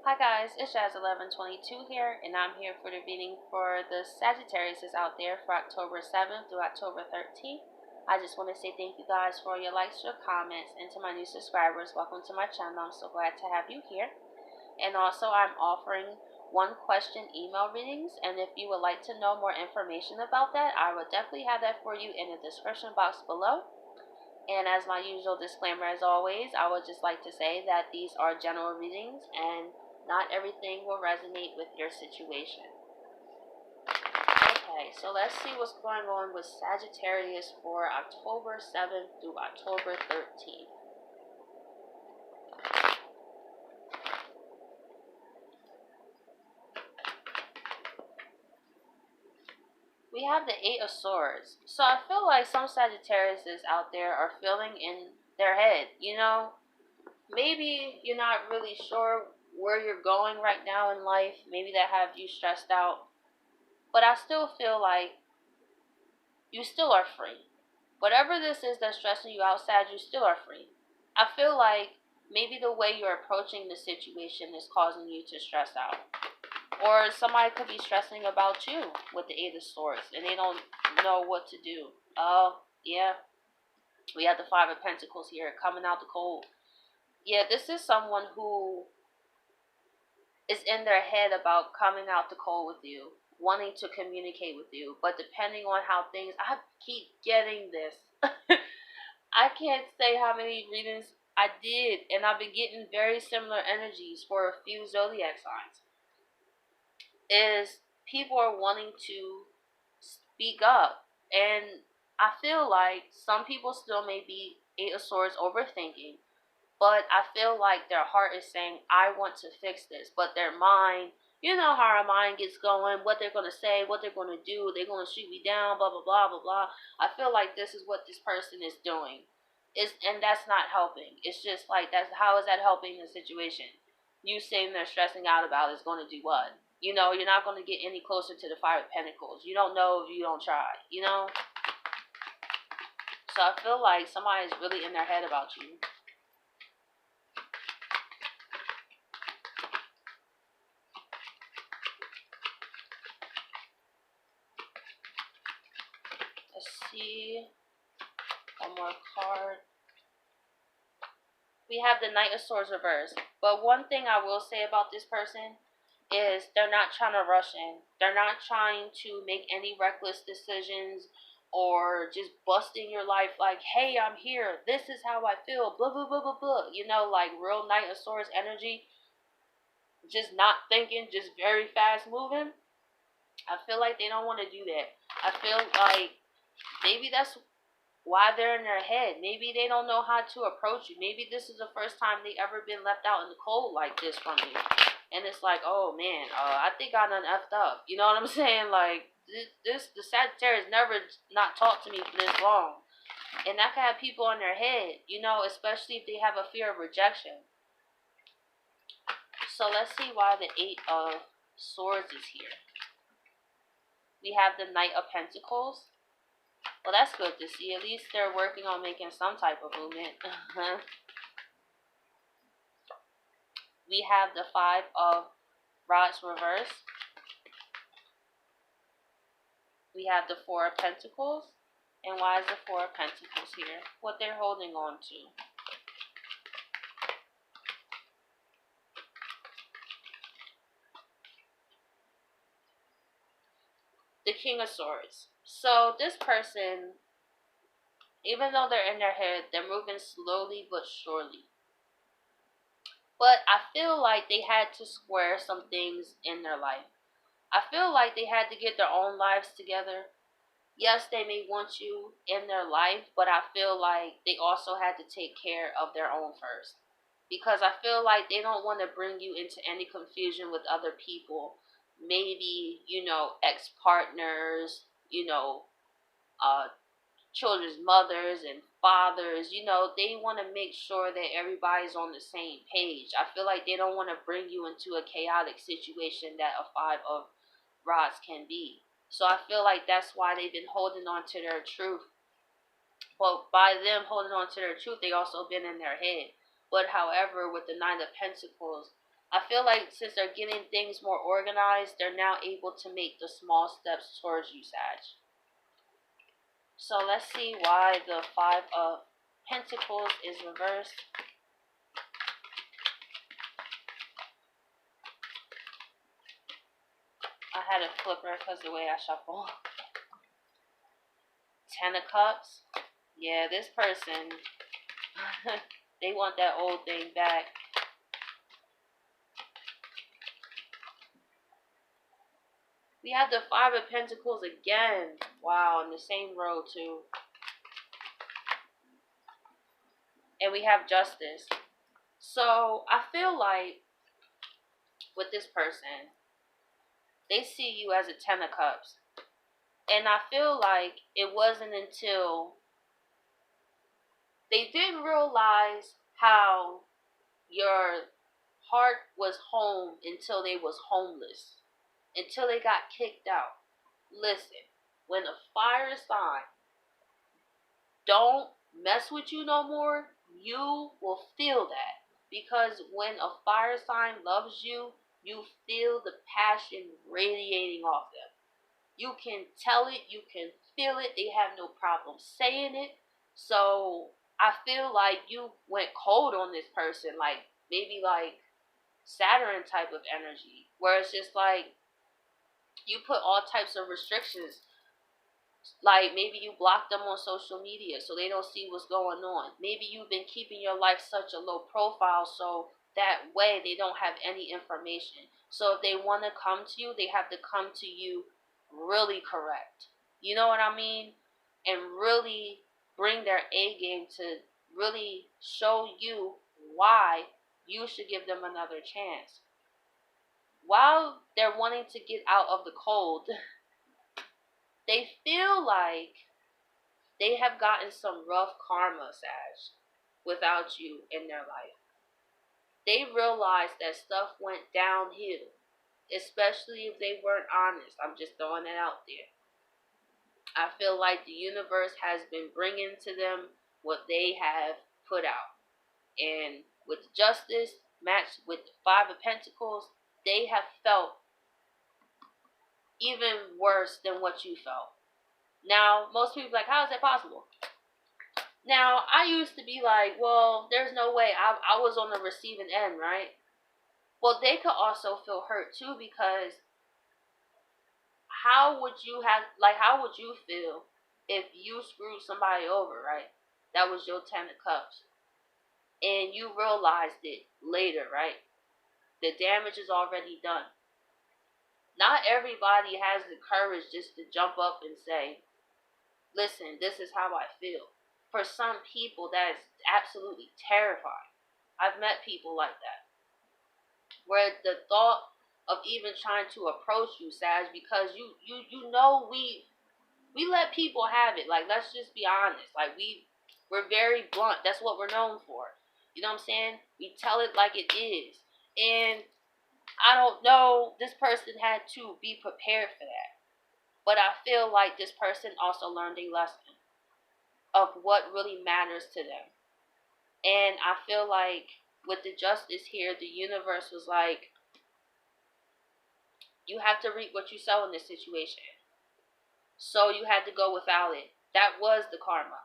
Hi guys, it's Jazz1122 here, and I'm here for the reading for the Sagittarius out there for October 7th through October 13th. I just want to say thank you guys for your likes, your comments, and to my new subscribers, welcome to my channel. I'm so glad to have you here. And also, I'm offering one question email readings, and if you would like to know more information about that, I will definitely have that for you in the description box below. And as my usual disclaimer, as always, I would just like to say that these are general readings and not everything will resonate with your situation. Okay, so let's see what's going on with Sagittarius for October 7th through October 13th. We have the Eight of Swords. So I feel like some Sagittariuses out there are feeling in their head, maybe you're not really sure where you're going right now in life. Maybe that have you stressed out. But I still feel like you still are free. Whatever this is that's stressing you out, Sag, you still are free. I feel like maybe the way you're approaching the situation is causing you to stress out. Or somebody could be stressing about you with the Eight of Swords and they don't know what to do. Oh, yeah. We have the Five of Pentacles here coming out the cold. Yeah, this is someone who is in their head about coming out the cold with you, wanting to communicate with you. But depending on how things, I keep getting this. I can't say how many readings I did, and I've been getting very similar energies for a few zodiac signs. Is people are wanting to speak up, and I feel like some people still may be Eight of Swords overthinking, but I feel like their heart is saying, I want to fix this. But their mind, you know how our mind gets going, what they're going to say, what they're going to do, they're going to shoot me down, blah, blah, blah, blah, blah. I feel like this is what this person is doing. And that's not helping. It's just like, how is that helping the situation? You saying they're stressing out about is going to do what? You're not going to get any closer to the Five of Pentacles. You don't know if you don't try, So I feel like somebody's really in their head about you. Let's see. One more card. We have the Knight of Swords reversed. But one thing I will say about this person is they're not trying to rush in. They're not trying to make any reckless decisions or just busting your life like, hey, I'm here. This is how I feel. Blah, blah, blah, blah, blah. Like real Knight of Swords energy. Just not thinking, just very fast moving. I feel like they don't want to do that. I feel like maybe that's why they're in their head. Maybe they don't know how to approach you. Maybe this is the first time they ever been left out in the cold like this from you. And it's like, oh man, I think I done effed up. You know what I'm saying? Like, the Sagittarius never not talked to me for this long. And that can have people in their head, especially if they have a fear of rejection. So let's see why the Eight of Swords is here. We have the Knight of Pentacles. Well, that's good to see. At least they're working on making some type of movement. We have the Five of Rods reversed. We have the Four of Pentacles. And why is the Four of Pentacles here? What they're holding on to. The King of Swords. So this person, even though they're in their head, they're moving slowly but surely. But I feel like they had to square some things in their life. I feel like they had to get their own lives together. Yes, they may want you in their life, but I feel like they also had to take care of their own first. Because I feel like they don't want to bring you into any confusion with other people. Maybe, ex-partners, children's mothers and fathers, they want to make sure that everybody's on the same page. I feel like they don't want to bring you into a chaotic situation that a Five of Rods can be. So I feel like that's why they've been holding on to their truth. Well, by them holding on to their truth, they also been in their head. But however, with the Nine of Pentacles, I feel like since they're getting things more organized, they're now able to make the small steps towards you, Sag. So let's see why the Five of Pentacles is reversed. I had a flipper because the way I shuffle. Ten of Cups. Yeah, this person, they want that old thing back. We have the Five of Pentacles again. Wow, in the same row too. And we have Justice. So I feel like with this person, they see you as a Ten of Cups. And I feel like it wasn't until they didn't realize how your heart was home until they was homeless. Until they got kicked out. Listen, when a fire sign don't mess with you no more, you will feel that. Because when a fire sign loves you, you feel the passion radiating off them. You can tell it, you can feel it, they have no problem saying it. So I feel like you went cold on this person, like maybe like Saturn type of energy, where it's just like you put all types of restrictions. Like maybe you block them on social media so they don't see what's going on. Maybe you've been keeping your life such a low profile so that way they don't have any information. So if they want to come to you, they have to come to you really correct. You know what I mean? And really bring their A game to really show you why you should give them another chance. While they're wanting to get out of the cold, they feel like they have gotten some rough karma, Sag, without you in their life. They realize that stuff went downhill, especially if they weren't honest. I'm just throwing it out there. I feel like the universe has been bringing to them what they have put out. And with Justice matched with the Five of Pentacles, they have felt even worse than what you felt. Now, most people are like, how is that possible? Now, I used to be like, well, there's no way. I was on the receiving end, right? Well, they could also feel hurt too, because how would you feel if you screwed somebody over, right? That was your Ten of Cups. And you realized it later, right? The damage is already done. Not everybody has the courage just to jump up and say, listen, this is how I feel. For some people, that is absolutely terrifying. I've met people like that. Where the thought of even trying to approach you, Sag, because you know we let people have it. Like, let's just be honest. Like, we're very blunt. That's what we're known for. You know what I'm saying? We tell it like it is. And I don't know, this person had to be prepared for that. But I feel like this person also learned a lesson of what really matters to them. And I feel like with the Justice here, the universe was like, you have to reap what you sow in this situation. So you had to go without it. That was the karma.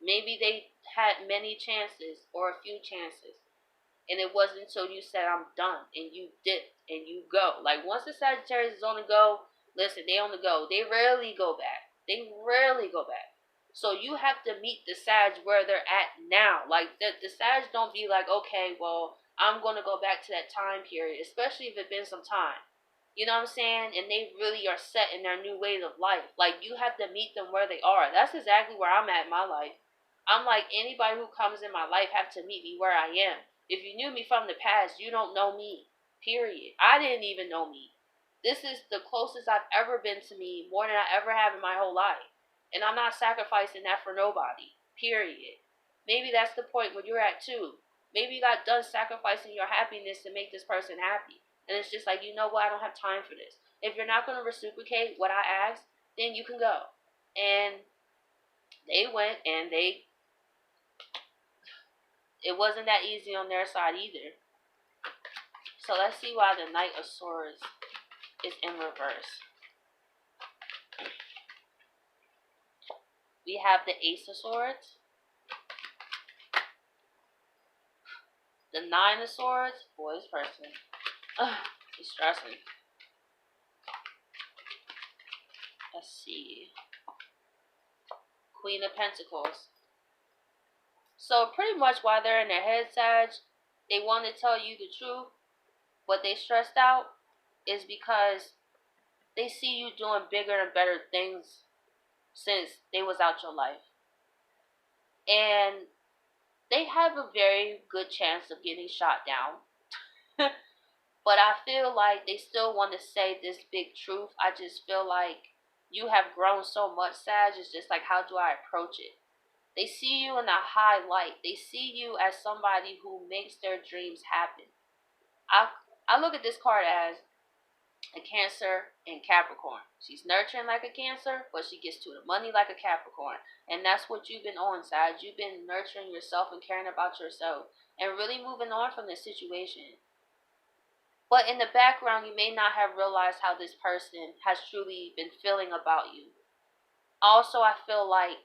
Maybe they had many chances or a few chances. And it wasn't until you said, I'm done, and you dipped, and you go. Like, once the Sagittarius is on the go, listen, they on the go. They rarely go back. So you have to meet the Sag where they're at now. Like, the Sag don't be like, okay, well, I'm going to go back to that time period, especially if it's been some time. You know what I'm saying? And they really are set in their new ways of life. Like, you have to meet them where they are. That's exactly where I'm at in my life. I'm like, anybody who comes in my life have to meet me where I am. If you knew me from the past, you don't know me. Period. I didn't even know me. This is the closest I've ever been to me, more than I ever have in my whole life. And I'm not sacrificing that for nobody. Period. Maybe that's the point where you're at too. Maybe you got done sacrificing your happiness to make this person happy. And it's just like, you know what, I don't have time for this. If you're not going to reciprocate what I asked, then you can go. And they went, and it wasn't that easy on their side either. So let's see why the Knight of Swords is in reverse. We have the Ace of Swords, the Nine of Swords. Boy, this person, he's stressing. Let's see. Queen of Pentacles. So pretty much while they're in their head, Sag, they want to tell you the truth, but they stressed out is because they see you doing bigger and better things since they was out your life. And they have a very good chance of getting shot down. But I feel like they still want to say this big truth. I just feel like you have grown so much, Sag. It's just like, how do I approach it? They see you in a high light. They see you as somebody who makes their dreams happen. I look at this card as a Cancer and Capricorn. She's nurturing like a Cancer, but she gets to the money like a Capricorn. And that's what you've been on, Sag. You've been nurturing yourself and caring about yourself and really moving on from this situation. But in the background, you may not have realized how this person has truly been feeling about you. Also, I feel like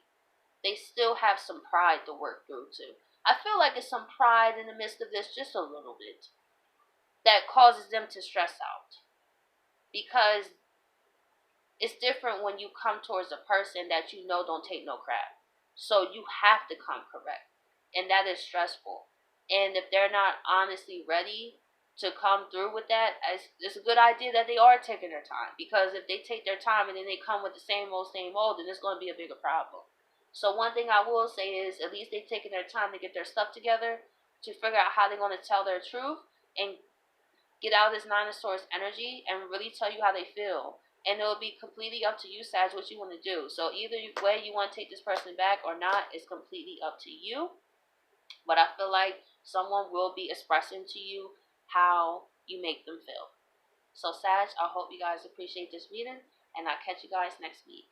they still have some pride to work through too. I feel like there's some pride in the midst of this, just a little bit, that causes them to stress out. Because it's different when you come towards a person that you know don't take no crap. So you have to come correct. And that is stressful. And if they're not honestly ready to come through with that, it's a good idea that they are taking their time. Because if they take their time and then they come with the same old, then it's going to be a bigger problem. So one thing I will say is at least they've taken their time to get their stuff together, to figure out how they're going to tell their truth and get out of this Nine of Swords energy and really tell you how they feel. And it will be completely up to you, Sag, what you want to do. So either way you want to take this person back or not is completely up to you. But I feel like someone will be expressing to you how you make them feel. So Sag, I hope you guys appreciate this reading, and I'll catch you guys next week.